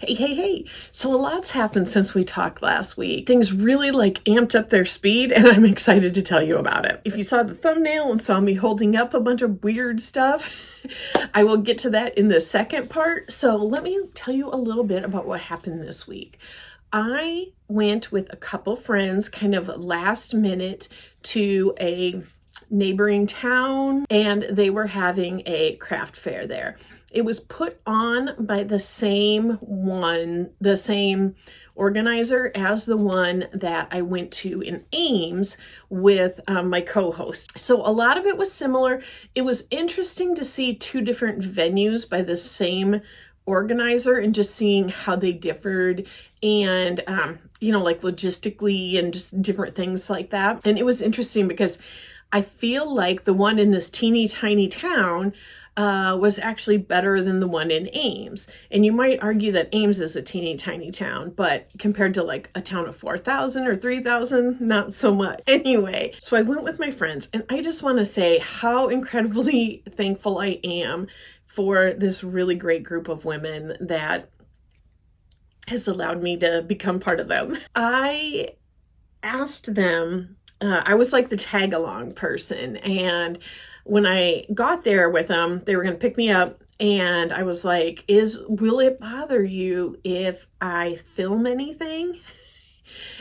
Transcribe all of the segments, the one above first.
Hey. So a lot's happened since we talked last week. Things really amped up their speed, and I'm excited to tell you about it. If you saw the thumbnail and saw me holding up a bunch of weird stuff, I will get to that in the second part. So let me tell you a little bit about what happened this week. I went with a couple friends kind of last minute to a neighboring town, and they were having a craft fair there. It was put on by the same organizer as the one that I went to in Ames with my co-host. So a lot of it was similar. It was interesting to see two different venues by the same organizer and just seeing how they differed and, logistically and just different things like that. And it was interesting because I feel like the one in this teeny tiny town was actually better than the one in Ames. And you might argue that Ames is a teeny tiny town, but compared to a town of 4,000 or 3,000, not so much. Anyway, so I went with my friends, and I just want to say how incredibly thankful I am for this really great group of women that has allowed me to become part of them. I asked them, I was like the tag along person, and when I got there with them, they were going to pick me up, and I was like, will it bother you if I film anything?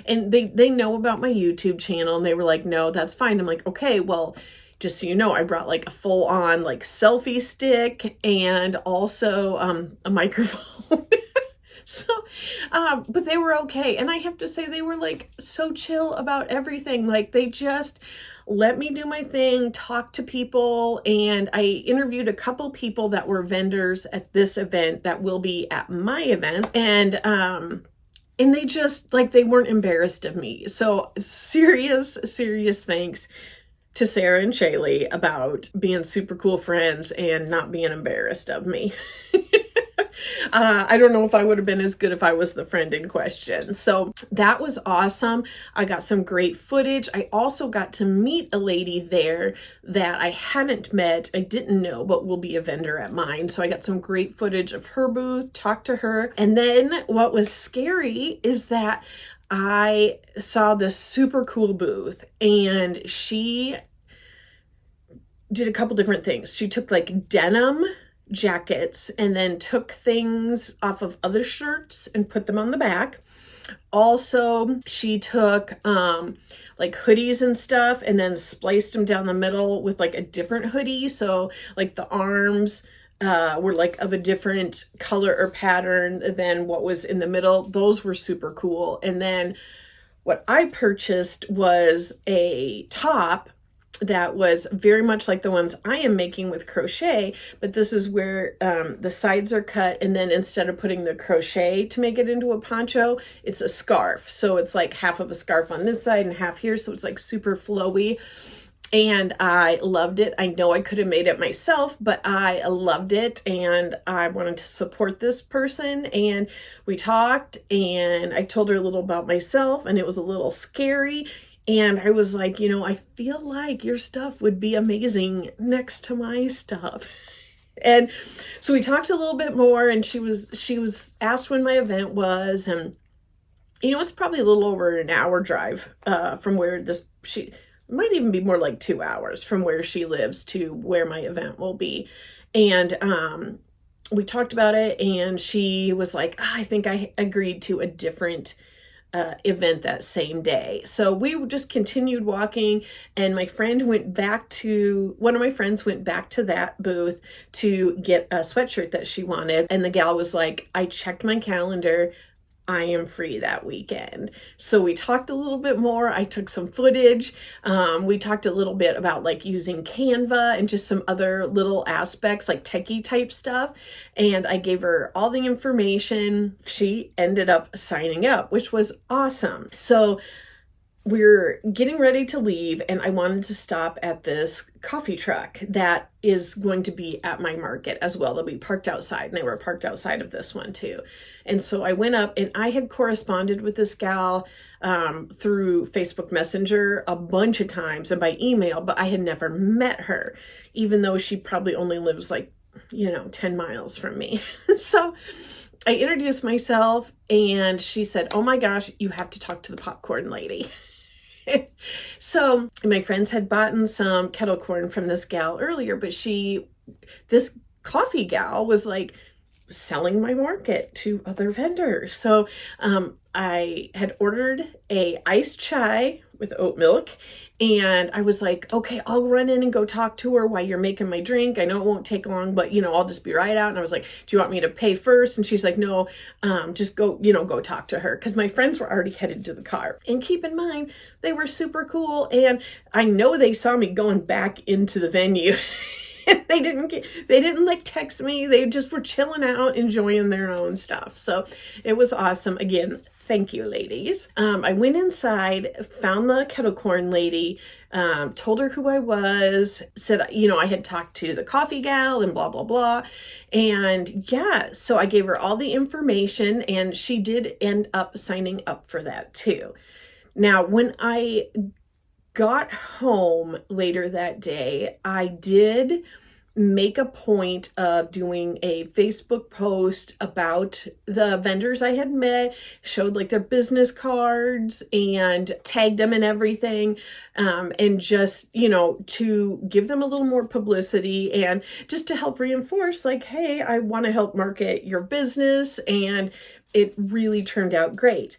And they know about my YouTube channel, and they were like, no, that's fine. I'm like, okay, well, just so you know, I brought a full on selfie stick and also a microphone. So, but they were okay. And I have to say, they were so chill about everything. They just let me do my thing, talk to people, and I interviewed a couple people that were vendors at this event that will be at my event, and they just they weren't embarrassed of me. So serious thanks to Sarah and Shaylee about being super cool friends and not being embarrassed of me. I don't know if I would have been as good if I was the friend in question. So that was awesome. I got some great footage. I also got to meet a lady there that I hadn't met, I didn't know, but will be a vendor at mine. So I got some great footage of her booth, talked to her. And then what was scary is that I saw this super cool booth, and she did a couple different things. She took denim jackets and then took things off of other shirts and put them on the back. Also, she took hoodies and stuff and then spliced them down the middle with a different hoodie. So the arms were of a different color or pattern than what was in the middle. Those were super cool. And then what I purchased was a top that was very much like the ones I am making with crochet, but this is where the sides are cut, and then instead of putting the crochet to make it into a poncho, it's a scarf. So it's half of a scarf on this side and half here, so it's super flowy. And I loved it. I know I could have made it myself, but I loved it, and I wanted to support this person. And we talked, and I told her a little about myself, and it was a little scary. And I was like, I feel like your stuff would be amazing next to my stuff. And so we talked a little bit more, and she was asked when my event was, and it's probably a little over an hour drive from where she might even be more like 2 hours from where she lives to where my event will be. And we talked about it, and she was like, I think I agreed to a different event that same day. So we just continued walking, and one of my friends went back to that booth to get a sweatshirt that she wanted. And the gal was like, I checked my calendar, I am free that weekend. So we talked a little bit more. I took some footage. We talked a little bit about using Canva and just some other little aspects techie type stuff. And I gave her all the information. She ended up signing up, which was awesome. So we're getting ready to leave, and I wanted to stop at this coffee truck that is going to be at my market as well. They'll be parked outside, and they were parked outside of this one too. And so I went up, and I had corresponded with this gal through Facebook Messenger a bunch of times and by email, but I had never met her, even though she probably only lives 10 miles from me. So I introduced myself and she said, oh my gosh, you have to talk to the popcorn lady. So my friends had bought some kettle corn from this gal earlier, but this coffee gal was like selling my market to other vendors. So I had ordered a iced chai with oat milk, and I was like, okay, I'll run in and go talk to her while you're making my drink. I know it won't take long, but I'll just be right out. And I was like, do you want me to pay first? And she's like, no, just go, go talk to her. Cause my friends were already headed to the car. And keep in mind, they were super cool. And I know they saw me going back into the venue. They didn't like text me. They just were chilling out, enjoying their own stuff. So it was awesome. Again, thank you, ladies. I went inside, found the kettle corn lady, told her who I was, said, I had talked to the coffee gal and blah, blah, blah. And yeah, so I gave her all the information, and she did end up signing up for that too. Now, when I got home later that day, I did make a point of doing a Facebook post about the vendors I had met, showed like their business cards and tagged them and everything. And just, to give them a little more publicity and just to help reinforce like, hey, I want to help market your business. And it really turned out great.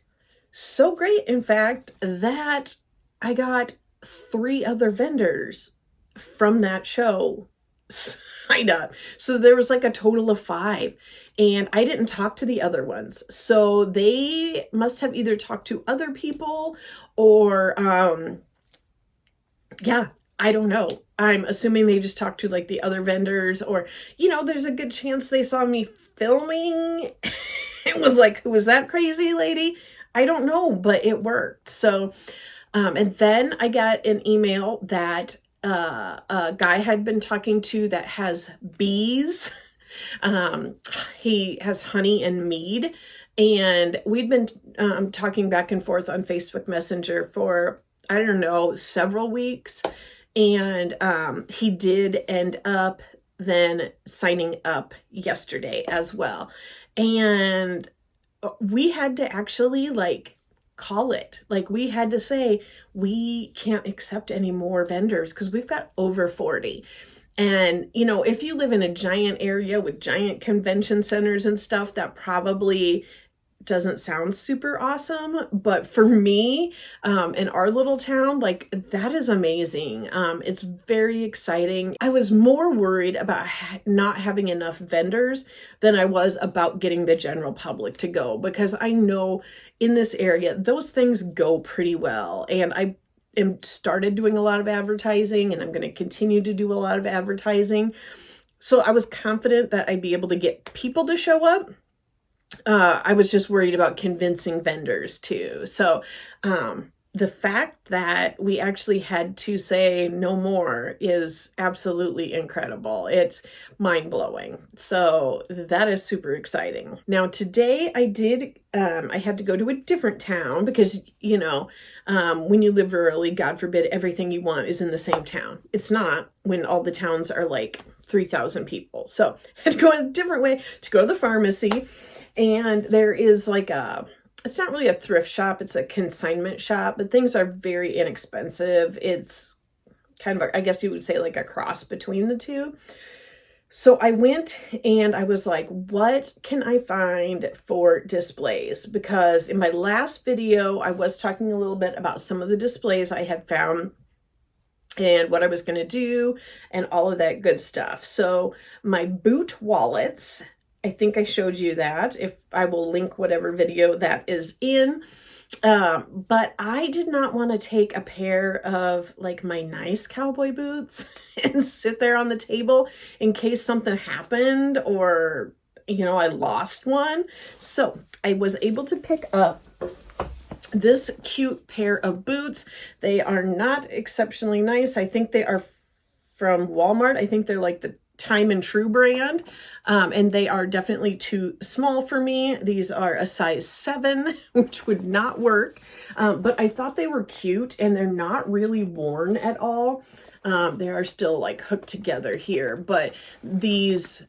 So great, in fact, that I got 3 other vendors from that show signed up. So there was like a total of 5, and I didn't talk to the other ones. So they must have either talked to other people or, I don't know. I'm assuming they just talked to like the other vendors, or, there's a good chance they saw me filming. It was like, who was that crazy lady? I don't know, but it worked. So, and then I got an email that a guy had been talking to that has bees. He has honey and mead. And we'd been talking back and forth on Facebook Messenger for, I don't know, several weeks. And he did end up then signing up yesterday as well. And we had to actually call it. We had to say, we can't accept any more vendors because we've got over 40. And, if you live in a giant area with giant convention centers and stuff, that probably doesn't sound super awesome. But for me, in our little town, that is amazing. It's very exciting. I was more worried about not having enough vendors than I was about getting the general public to go, because I know in this area, those things go pretty well. And I started doing a lot of advertising, and I'm going to continue to do a lot of advertising. So I was confident that I'd be able to get people to show up. I was just worried about convincing vendors too. So the fact that we actually had to say no more is absolutely incredible. It's mind-blowing. So that is super exciting. Now today I had to go to a different town because, when you live rurally, God forbid, everything you want is in the same town. It's not when all the towns are 3,000 people. So I had to go a different way to go to the pharmacy. And there is it's not really a thrift shop, it's a consignment shop, but things are very inexpensive. It's kind of, I guess you would say, a cross between the two. So I went and I was like, what can I find for displays? Because in my last video, I was talking a little bit about some of the displays I had found and what I was going to do and all of that good stuff. So my boot wallets, I think I showed you that. If I will link whatever video that is in. But I did not want to take a pair of my nice cowboy boots and sit there on the table in case something happened or, I lost one. So I was able to pick up this cute pair of boots. They are not exceptionally nice. I think they are from Walmart. I think they're the Time and True brand. And they are definitely too small for me. These are a size 7, which would not work. But I thought they were cute, and they're not really worn at all. They are still hooked together here, but these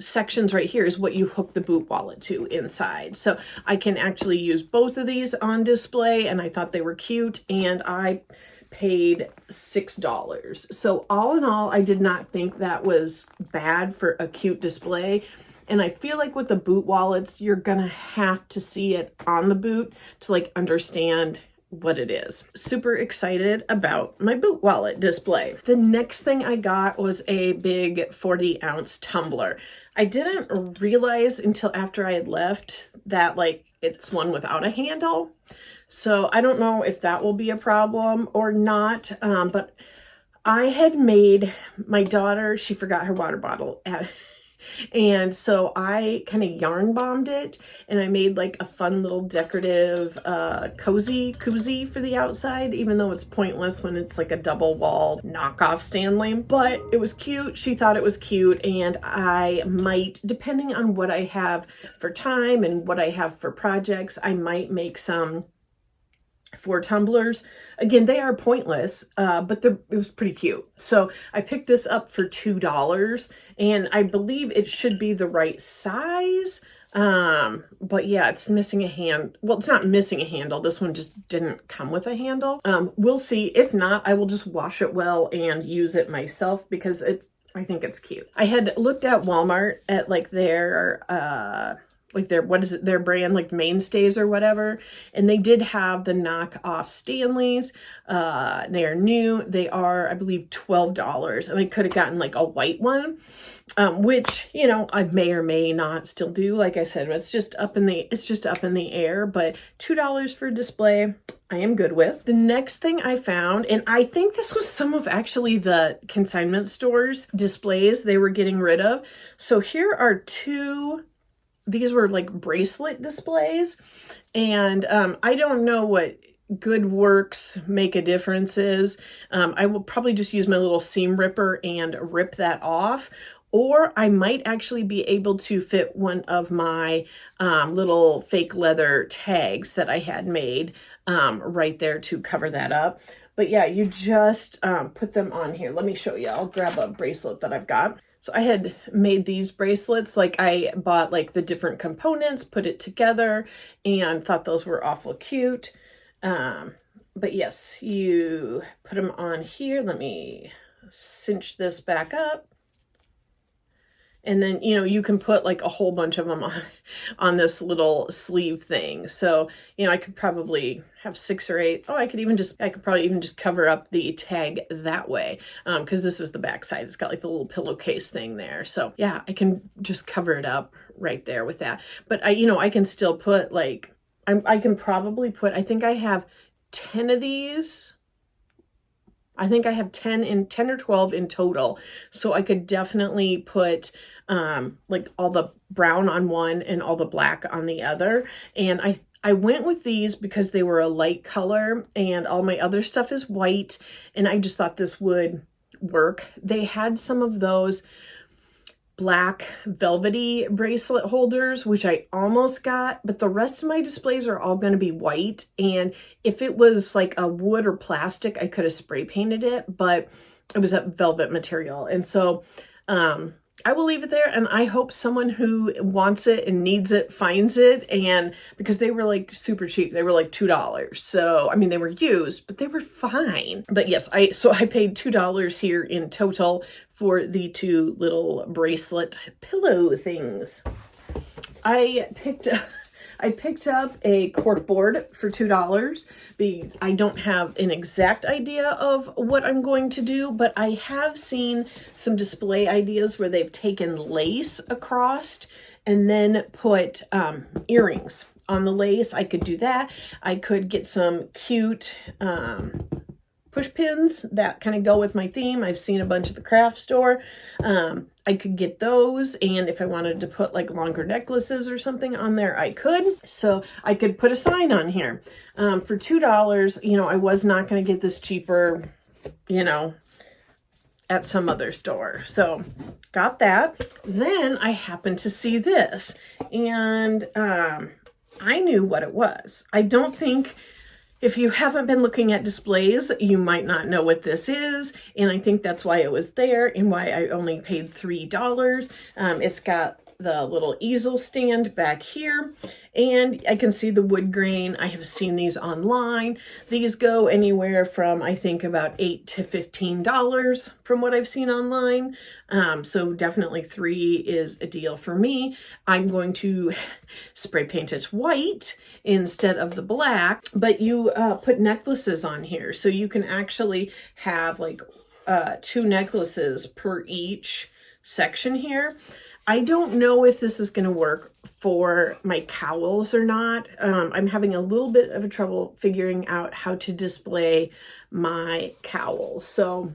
sections right here is what you hook the boot wallet to inside. So I can actually use both of these on display, and I thought they were cute, and I paid $6. So all in all, I did not think that was bad for a cute display. And I feel like with the boot wallets, you're gonna have to see it on the boot to like understand what it is. Super excited about my boot wallet display. The next thing I got was a big 40-ounce tumbler. I didn't realize until after I had left that like it's one without a handle. So I don't know if that will be a problem or not, but I had made my daughter, she forgot her water bottle and so I kind of yarn bombed it, and I made like a fun little decorative cozy koozie for the outside, even though it's pointless when it's like a double wall knockoff Stanley. But it was cute. She thought it was cute, and I might, depending on what I have for time and what I have for projects, I might make some for tumblers. Again, they are pointless, but it was pretty cute. So I picked this up for $2, and I believe it should be the right size. But yeah, it's missing a hand. Well, it's not missing a handle. This one just didn't come with a handle. We'll see. If not, I will just wash it well and use it myself because I think it's cute. I had looked at Walmart at like their brand, like Mainstays or whatever. And they did have the knockoff Stanleys. They are new. They are, I believe, $12. And I could have gotten like a white one, which, you know, I may or may not still do. Like I said, it's just up in the air, but $2 for display, I am good with. The next thing I found, and I think this was some of actually the consignment stores displays they were getting rid of. So here are these were like bracelet displays, and I don't know what good works make a difference is. I will probably just use my little seam ripper and rip that off, or I might actually be able to fit one of my little fake leather tags that I had made right there to cover that up. But yeah, you just put them on here. Let me show you. I'll grab a bracelet that I've got. So I had made these bracelets, like I bought like the different components, put it together, and thought those were awful cute. But yes, you put them on here. Let me cinch this back up. And then, you know, you can put like a whole bunch of them on this little sleeve thing. So, you know, I could probably have 6 or 8. Oh, I could probably even just cover up the tag that way. Cause this is the back side. It's got like the little pillowcase thing there. So yeah, I can just cover it up right there with that. But I can still put like, I can probably put, I think I have 10 of these. I think I have 10 or 12 in total. So I could definitely put like all the brown on one and all the black on the other. And I went with these because they were a light color and all my other stuff is white. And I just thought this would work. They had some of those black velvety bracelet holders, which I almost got, but the rest of my displays are all going to be white. And if it was like a wood or plastic, I could have spray painted it, but it was that velvet material. And so, I will leave it there, and I hope someone who wants it and needs it finds it. And because they were like super cheap, they were like $2. So, I mean, they were used, but they were fine. But yes, I paid $2 here in total for the 2 little bracelet pillow things. I picked up a cork board for $2. I don't have an exact idea of what I'm going to do, but I have seen some display ideas where they've taken lace across and then put earrings on the lace. I could do that. I could get some cute push pins that kind of go with my theme. I've seen a bunch at the craft store. I could get those, and if I wanted to put like longer necklaces or something on there, I could. So I could put a sign on here. For $2, you know, I was not going to get this cheaper, you know, at some other store. So got that. Then I happened to see this, and I knew what it was. I don't think If you haven't been looking at displays, you might not know what this is, and I think that's why it was there and why I only paid $3. It's got the little easel stand back here, and I can see the wood grain. I have seen these online. These go anywhere from, I think, about $8 to $15 from what I've seen online. So definitely 3 is a deal for me. I'm going to spray paint it white instead of the black, but you put necklaces on here. So you can actually have like 2 necklaces per each section here. I don't know if this is going to work for my cowls or not. I'm having a little bit of a trouble figuring out how to display my cowls. So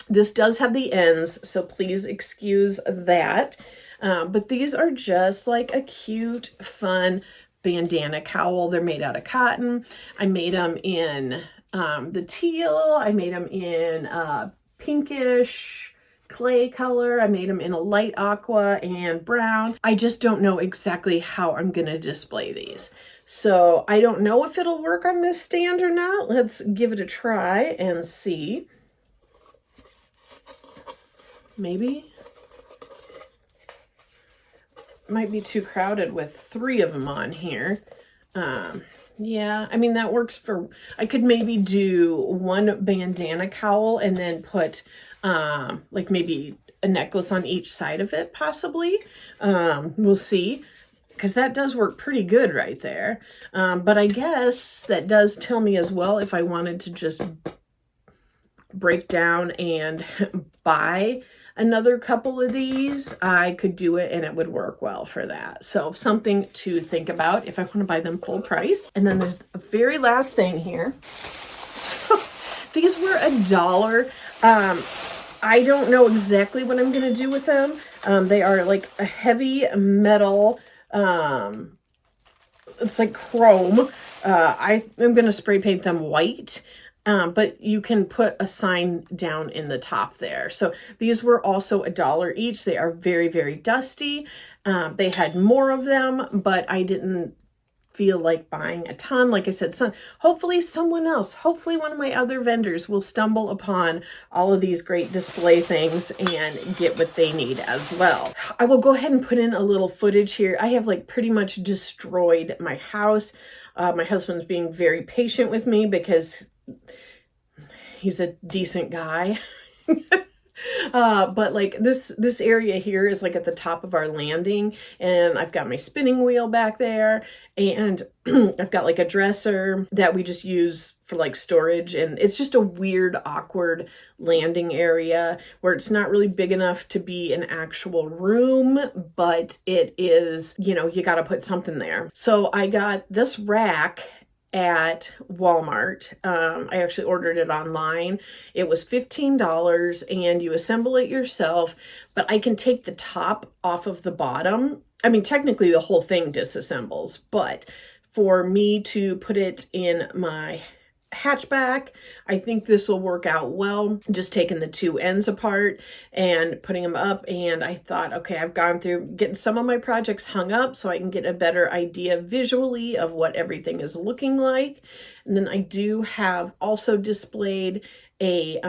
this does have the ends, so please excuse that. But these are just like a cute, fun bandana cowl. They're made out of cotton. I made them in the teal. I made them in pinkish clay color. I made them in a light aqua and brown. I just don't know exactly how I'm going to display these. So I don't know if it'll work on this stand or not. Let's give it a try and see. Maybe. Might be too crowded with 3 of them on here. Yeah, I mean, that works for, I could maybe do 1 bandana cowl and then put like maybe a necklace on each side of it, possibly. We'll see, because that does work pretty good right there. But I guess that does tell me as well, if I wanted to just break down and buy another couple of these, I could do it and it would work well for that. So something to think about if I want to buy them full price. And then there's the very last thing here. So these were $1. I don't know exactly what I'm going to do with them. They are like a heavy metal, it's like chrome. I am going to spray paint them white. But you can put a sign down in the top there. So these were also $1 each. They are very, very dusty. They had more of them, but I didn't feel like buying a ton. Like I said, hopefully someone else, hopefully one of my other vendors will stumble upon all of these great display things and get what they need as well. I will go ahead and put in a little footage here. I have like pretty much destroyed my house. My husband's being very patient with me because he's a decent guy. But like this area here is like at the top of our landing, and I've got my spinning wheel back there, and I've got like a dresser that we just use for like storage, and it's just a weird, awkward landing area where it's not really big enough to be an actual room, but it is, you know, you got to put something there. So I got this rack at Walmart. I actually ordered it online. It was $15 and you assemble it yourself, but I can take the top off of the bottom. I mean, technically the whole thing disassembles, but for me to put it in my hatchback, I think this will work out well. Just taking the 2 ends apart and putting them up, and I thought, okay, I've gone through getting some of my projects hung up so I can get a better idea visually of what everything is looking like. And then I do have also displayed a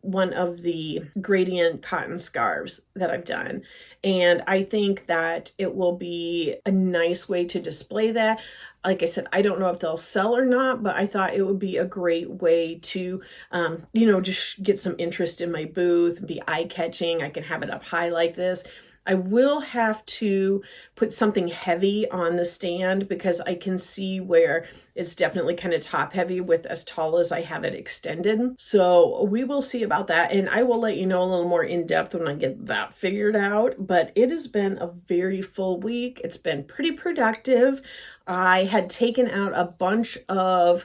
one of the gradient cotton scarves that I've done, and I think that it will be a nice way to display that. Like I said, I don't know if they'll sell or not, but I thought it would be a great way to, you know, just get some interest in my booth, be eye-catching. I can have it up high like this. I will have to put something heavy on the stand because I can see where it's definitely kind of top heavy with as tall as I have it extended. So we will see about that, and I will let you know a little more in depth when I get that figured out. But it has been a very full week. It's been pretty productive. I had taken out a bunch of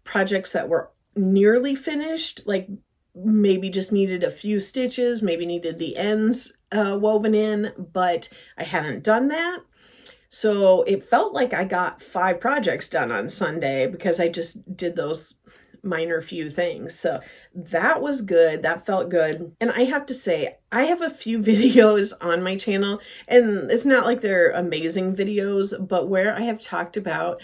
projects that were nearly finished, like maybe just needed a few stitches, maybe needed the ends woven in, but I hadn't done that. So it felt like I got 5 projects done on Sunday because I just did those minor few things. So that was good. That felt good. And I have to say, I have a few videos on my channel, and it's not like they're amazing videos, but where I have talked about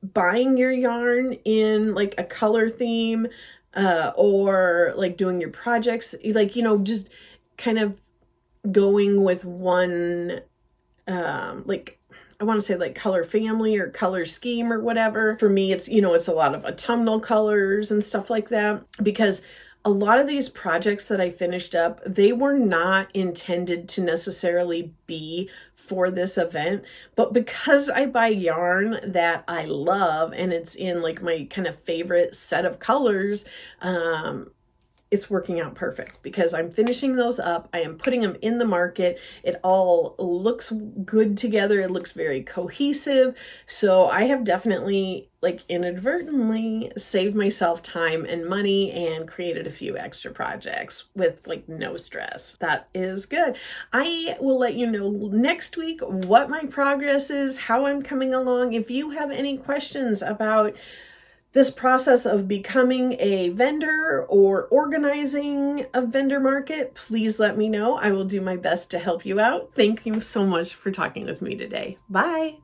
buying your yarn in like a color theme, or like doing your projects, like, just kind of going with one, like, I want to say like color family or color scheme or whatever. For me, it's a lot of autumnal colors and stuff like that, because a lot of these projects that I finished up, they were not intended to necessarily be for this event, but because I buy yarn that I love and it's in like my kind of favorite set of colors, it's working out perfect because I'm finishing those up. I am putting them in the market. It all looks good together. It looks very cohesive. So I have definitely, like, inadvertently saved myself time and money and created a few extra projects with like no stress. That is good. I will let you know next week what my progress is, how I'm coming along. If you have any questions about this process of becoming a vendor or organizing a vendor market, please let me know. I will do my best to help you out. Thank you so much for talking with me today. Bye.